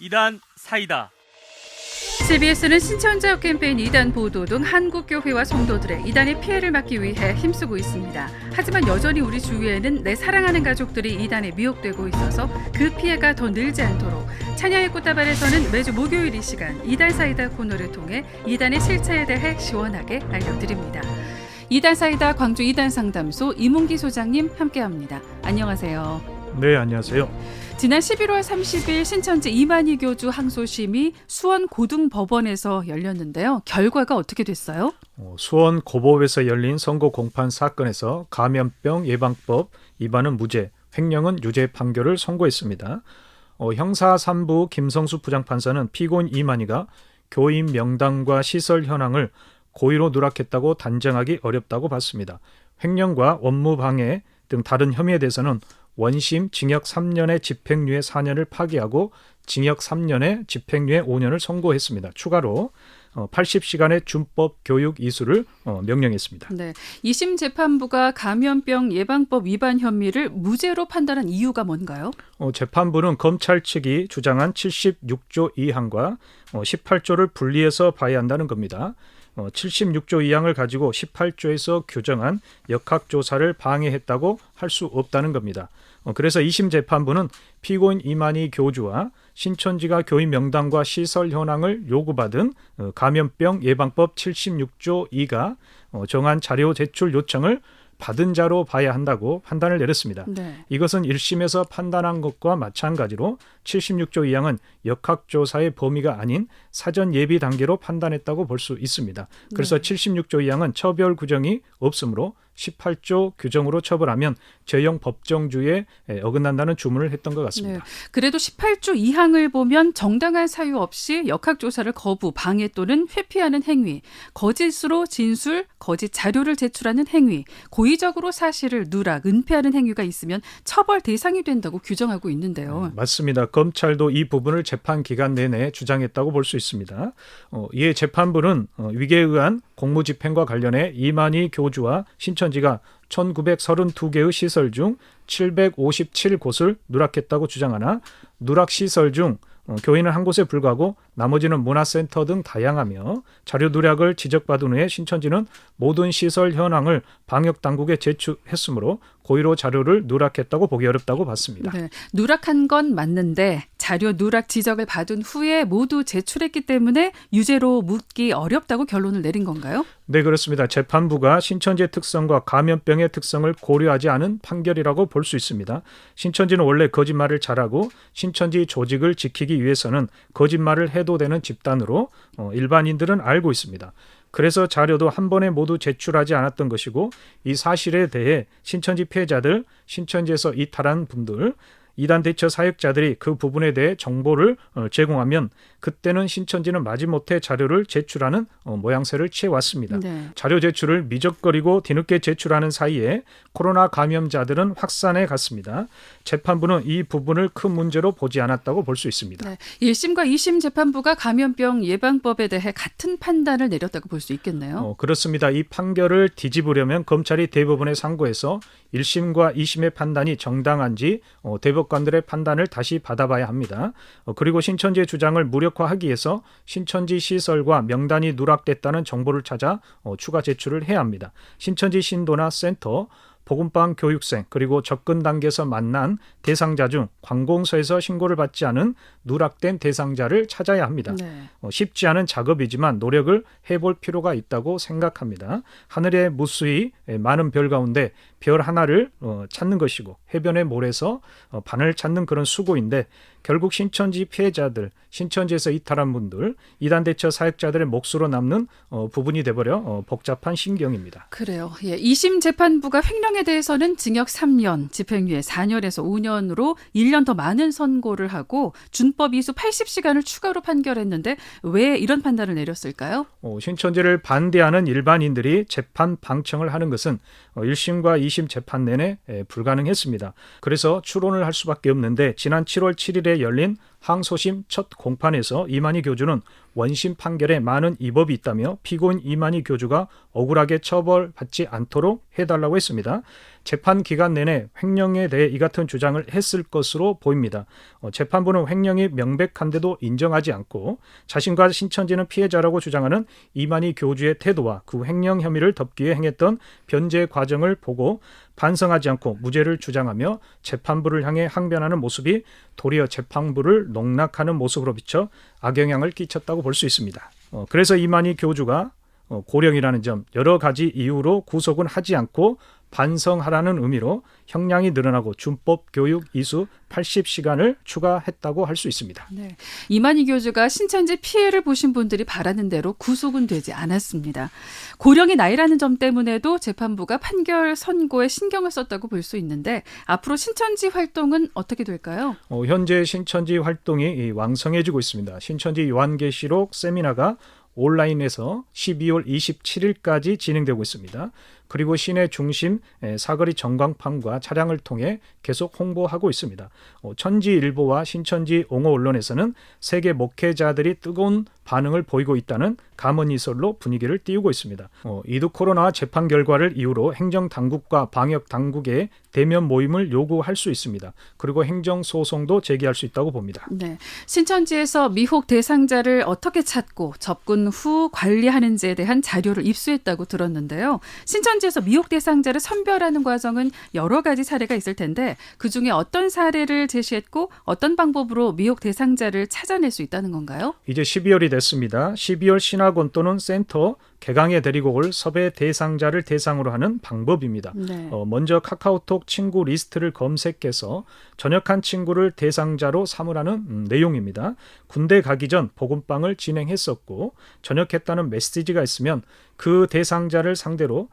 이단 사이다. CBS는 신천지역 캠페인 이단 보도 등 한국교회와 성도들의 이단의 피해를 막기 위해 힘쓰고 있습니다. 하지만 여전히 우리 주위에는 내 사랑하는 가족들이 이단에 미혹되고 있어서 그 피해가 더 늘지 않도록 찬양의 꽃다발에서는 매주 목요일 이 시간 이단 사이다 코너를 통해 이단의 실체에 대해 시원하게 알려드립니다. 이단 사이다 광주 이단 상담소 이문기 소장님 함께합니다. 안녕하세요. 네, 안녕하세요. 지난 11월 30일 신천지 이만희 교주 항소심이 수원 고등법원에서 열렸는데요. 결과가 어떻게 됐어요? 수원 고법에서 열린 선고 공판 사건에서 감염병 예방법 위반은 무죄, 횡령은 유죄 판결을 선고했습니다. 형사 3부 김성수 부장판사는 피고인 이만희가 교인 명단과 시설 현황을 고의로 누락했다고 단정하기 어렵다고 봤습니다. 횡령과 업무방해 등 다른 혐의에 대해서는 원심 징역 3년에 집행유예 4년을 파기하고 징역 3년에 집행유예 5년을 선고했습니다. 추가로 80시간의 준법 교육 이수를 명령했습니다. 네, 2심 재판부가 감염병 예방법 위반 혐의를 무죄로 판단한 이유가 뭔가요? 재판부는 검찰 측이 주장한 76조 2항과 18조를 분리해서 봐야 한다는 겁니다. 76조 2항을 가지고 18조에서 규정한 역학조사를 방해했다고 할 수 없다는 겁니다. 그래서 2심 재판부는 피고인 이만희 교주와 신천지가 교인 명단과 시설 현황을 요구받은 감염병 예방법 76조 2가 정한 자료 제출 요청을 받은 자로 봐야 한다고 판단을 내렸습니다. 네. 이것은 1심에서 판단한 것과 마찬가지로 76조 2항은 역학조사의 범위가 아닌 사전 예비 단계로 판단했다고 볼 수 있습니다. 그래서 76조 2항은 처벌 규정이 없으므로 18조 규정으로 처벌하면 죄형 법정주의에 어긋난다는 주문을 했던 것 같습니다. 네. 그래도 18조 2항을 보면 정당한 사유 없이 역학조사를 거부, 방해 또는 회피하는 행위, 거짓으로 진술, 거짓 자료를 제출하는 행위, 고의적으로 사실을 누락, 은폐하는 행위가 있으면 처벌 대상이 된다고 규정하고 있는데요. 맞습니다. 검찰도 이 부분을 재판 기간 내내 주장했다고 볼 수 있습니다. 이에 재판부는 위계에 의한 공무집행과 관련해 이만희 교주와 신천지가 1932개의 시설 중 757곳을 누락했다고 주장하나 누락 시설 중 교인은 한 곳에 불과하고 나머지는 문화센터 등 다양하며 자료 누락을 지적받은 후에 신천지는 모든 시설 현황을 방역당국에 제출했으므로 고의로 자료를 누락했다고 보기 어렵다고 봤습니다. 네, 누락한 건 맞는데 자료 누락 지적을 받은 후에 모두 제출했기 때문에 유죄로 묻기 어렵다고 결론을 내린 건가요? 네, 그렇습니다. 재판부가 신천지의 특성과 감염병의 특성을 고려하지 않은 판결이라고 볼 수 있습니다. 신천지는 원래 거짓말을 잘하고 신천지 조직을 지키기 위해서는 거짓말을 해도 되는 집단으로 일반인들은 알고 있습니다. 그래서 자료도 한 번에 모두 제출하지 않았던 것이고 이 사실에 대해 신천지 피해자들, 신천지에서 이탈한 분들, 이단 대처 사역자들이 그 부분에 대해 정보를 제공하면 그때는 신천지는 마지못해 자료를 제출하는 모양새를 취해왔습니다. 네. 자료 제출을 미적거리고 뒤늦게 제출하는 사이에 코로나 감염자들은 확산해 갔습니다. 재판부는 이 부분을 큰 문제로 보지 않았다고 볼 수 있습니다. 네, 1심과 2심 재판부가 감염병 예방법에 대해 같은 판단을 내렸다고 볼 수 있겠네요. 그렇습니다. 이 판결을 뒤집으려면 검찰이 대법원에 상고해서 1심과 2심의 판단이 정당한지 대법관들의 판단을 다시 받아봐야 합니다. 그리고 신천지의 주장을 무력화하기 위해서 신천지 시설과 명단이 누락됐다는 정보를 찾아 추가 제출을 해야 합니다. 신천지 신도나 센터, 복음방 교육생 그리고 접근 단계에서 만난 대상자 중 관공서에서 신고를 받지 않은 누락된 대상자를 찾아야 합니다. 네. 쉽지 않은 작업이지만 노력을 해볼 필요가 있다고 생각합니다. 하늘에 무수히 많은 별 가운데 별 하나를 찾는 것이고 해변의 모래에서 반을 찾는 그런 수고인데 결국 신천지 피해자들, 신천지에서 이탈한 분들, 이단 대처 사역자들의 몫으로 남는 부분이 돼버려 복잡한 신경입니다. 그래요. 예, 2심 재판부가 횡령에 대해서는 징역 3년, 집행유예 4년에서 5년으로 1년 더 많은 선고를 하고 준법 이수 80시간을 추가로 판결했는데 왜 이런 판단을 내렸을까요? 신천지를 반대하는 일반인들이 재판 방청을 하는 것은 1심과 2심 재판 내내 불가능했습니다. 그래서 추론을 할 수밖에 없는데 지난 7월 7일에 열린 항소심 첫 공판에서 이만희 교주는 원심 판결에 많은 위법이 있다며 피고인 이만희 교주가 억울하게 처벌받지 않도록 해달라고 했습니다. 재판 기간 내내 횡령에 대해 이 같은 주장을 했을 것으로 보입니다. 재판부는 횡령이 명백한데도 인정하지 않고 자신과 신천지는 피해자라고 주장하는 이만희 교주의 태도와 그 횡령 혐의를 덮기 위해 행했던 변제 과정을 보고 반성하지 않고 무죄를 주장하며 재판부를 향해 항변하는 모습이 도리어 재판부를 농락하는 모습으로 비쳐 악영향을 끼쳤다고 볼 수 있습니다. 그래서 이만희 교주가 고령이라는 점 여러 가지 이유로 구속은 하지 않고 반성하라는 의미로 형량이 늘어나고 준법 교육 이수 80시간을 추가했다고 할 수 있습니다. 네. 이만희 교주가 신천지 피해를 보신 분들이 바라는 대로 구속은 되지 않았습니다. 고령의 나이라는 점 때문에도 재판부가 판결 선고에 신경을 썼다고 볼 수 있는데 앞으로 신천지 활동은 어떻게 될까요? 현재 신천지 활동이 왕성해지고 있습니다. 신천지 요한계시록 세미나가 온라인에서 12월 27일까지 진행되고 있습니다. 그리고 시내 중심 사거리 전광판과 차량을 통해 계속 홍보하고 있습니다. 천지일보와 신천지 옹호 언론에서는 세계 목회자들이 뜨거운 반응을 보이고 있다는 감언이설로 분위기를 띄우고 있습니다. 이두 코로나 재판 결과를 이유로 행정당국과 방역당국의 대면 모임을 요구할 수 있습니다. 그리고 행정소송도 제기할 수 있다고 봅니다. 네, 신천지에서 미혹 대상자를 어떻게 찾고 접근 후 관리하는지에 대한 자료를 입수했다고 들었는데요. 신천지에서 미혹 대상자를 선별하는 과정은 여러 가지 사례가 있을 텐데 그중에 어떤 사례를 제시했고 어떤 방법으로 미혹 대상자를 찾아낼 수 있다는 건가요? 이제 12월이 됐습니다. 12월 신학원 또는 센터 개강에 데리고 올 섭외 대상자를 대상으로 하는 방법입니다. 네. 먼저 카카오톡 친구 리스트를 검색해서 전역한 친구를 대상자로 삼으라는 내용입니다. 군대 가기 전 복음방을 진행했었고 전역했다는 메시지가 있으면 그 대상자를 상대로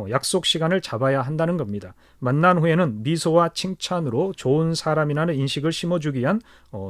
약속 시간을 잡아야 한다는 겁니다. 만난 후에는 미소와 칭찬으로 좋은 사람이라는 인식을 심어주기 위한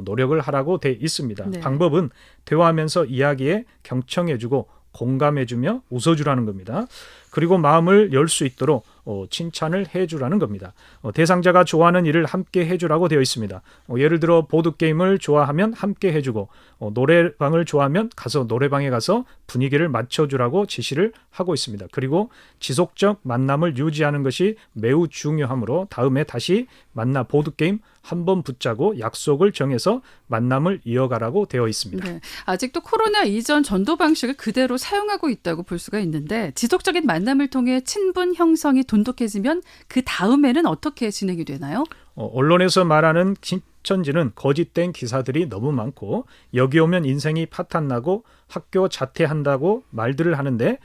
노력을 하라고 돼 있습니다. 네. 방법은 대화하면서 이야기에 경청해주고 공감해주며 웃어주라는 겁니다. 그리고 마음을 열 수 있도록 칭찬을 해주라는 겁니다. 대상자가 좋아하는 일을 함께 해주라고 되어 있습니다. 예를 들어 보드게임을 좋아하면 함께 해주고 노래방을 좋아하면 가서 노래방에 가서 분위기를 맞춰주라고 지시를 하고 있습니다. 그리고 지속적 만남을 유지하는 것이 매우 중요하므로 다음에 다시 만나 보드게임 한 번 붙자고 약속을 정해서 만남을 이어가라고 되어 있습니다. 네, 아직도 코로나 이전 전도 방식을 그대로 사용하고 있다고 볼 수가 있는데 지속적인 만남을 통해 친분 형성이 돈독해지면 그 다음에는 어떻게 진행이 되나요? 언론에서 말하는 신천지는 거짓된 기사들이 너무 많고 여기 오면 인생이 파탄나고 학교 자퇴한다고 말들을 하는데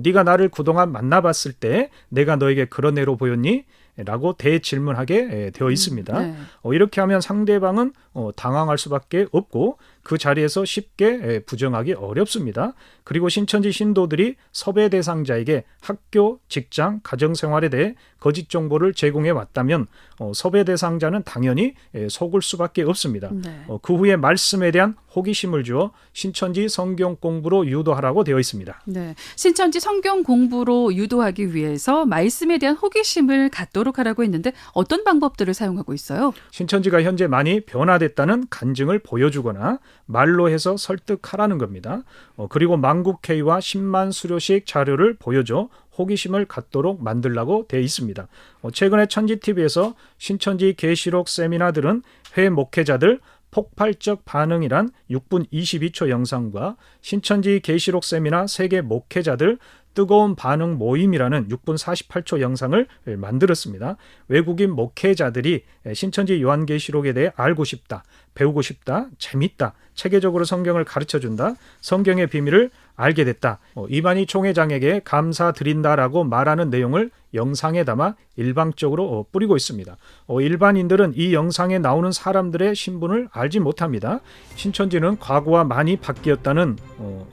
네가 나를 그동안 만나봤을 때 내가 너에게 그런 애로 보였니? 라고 대질문하게 되어 있습니다. 네. 이렇게 하면 상대방은 당황할 수밖에 없고 그 자리에서 쉽게 부정하기 어렵습니다. 그리고 신천지 신도들이 섭외 대상자에게 학교, 직장, 가정생활에 대해 거짓 정보를 제공해 왔다면 섭외 대상자는 당연히 속을 수밖에 없습니다. 네. 그 후에 말씀에 대한 호기심을 주어 신천지 성경 공부로 유도하라고 되어 있습니다. 네, 신천지 성경 공부로 유도하기 위해서 말씀에 대한 호기심을 갖도록 하라고 했는데 어떤 방법들을 사용하고 있어요? 신천지가 현재 많이 변화됐다는 간증을 보여주거나 말로 해서 설득하라는 겁니다. 그리고 만국회의와 10만 수료식 자료를 보여줘 호기심을 갖도록 만들라고 되어 있습니다. 최근에 천지TV에서 신천지 계시록 세미나들은 회 목회자들 폭발적 반응이란 6분 22초 영상과 신천지 계시록 세미나 세계 목회자들 뜨거운 반응 모임이라는 6분 48초 영상을 만들었습니다. 외국인 목회자들이 신천지 요한계시록에 대해 알고 싶다, 배우고 싶다, 재밌다, 체계적으로 성경을 가르쳐준다, 성경의 비밀을 알게 됐다, 이만희 총회장에게 감사드린다라고 말하는 내용을 영상에 담아 일방적으로 뿌리고 있습니다. 일반인들은 이 영상에 나오는 사람들의 신분을 알지 못합니다. 신천지는 과거와 많이 바뀌었다는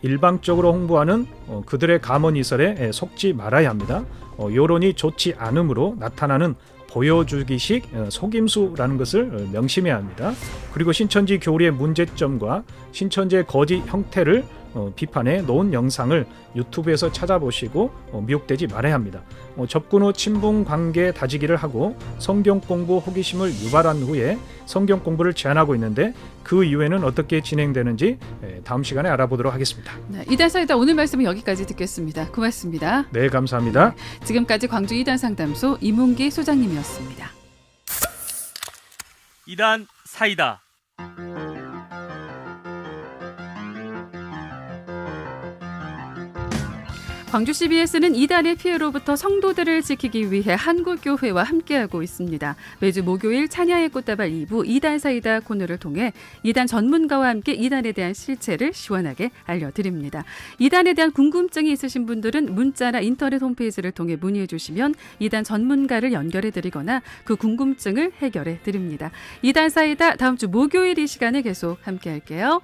일방적으로 홍보하는 그들의 감언이설에 속지 말아야 합니다. 여론이 좋지 않으므로 나타나는 보여주기식 속임수라는 것을 명심해야 합니다. 그리고 신천지 교리의 문제점과 신천지의 거짓 형태를 비판에 놓은 영상을 유튜브에서 찾아보시고 미혹되지 말아야 합니다. 접근 후 친분 관계 다지기를 하고 성경 공부 호기심을 유발한 후에 성경 공부를 제한하고 있는데 그 이후에는 어떻게 진행되는지 다음 시간에 알아보도록 하겠습니다. 네, 이단 사이다 오늘 말씀은 여기까지 듣겠습니다. 고맙습니다. 네, 감사합니다. 지금까지 광주 이단 상담소 이문기 소장님이었습니다. 이단 사이다. 광주 CBS는 이단의 피해로부터 성도들을 지키기 위해 한국교회와 함께하고 있습니다. 매주 목요일 찬야의 꽃다발 2부 이단 사이다 코너를 통해 이단 전문가와 함께 이단에 대한 실체를 시원하게 알려드립니다. 이단에 대한 궁금증이 있으신 분들은 문자나 인터넷 홈페이지를 통해 문의해 주시면 이단 전문가를 연결해 드리거나 그 궁금증을 해결해 드립니다. 이단 사이다 다음 주 목요일 이 시간에 계속 함께할게요.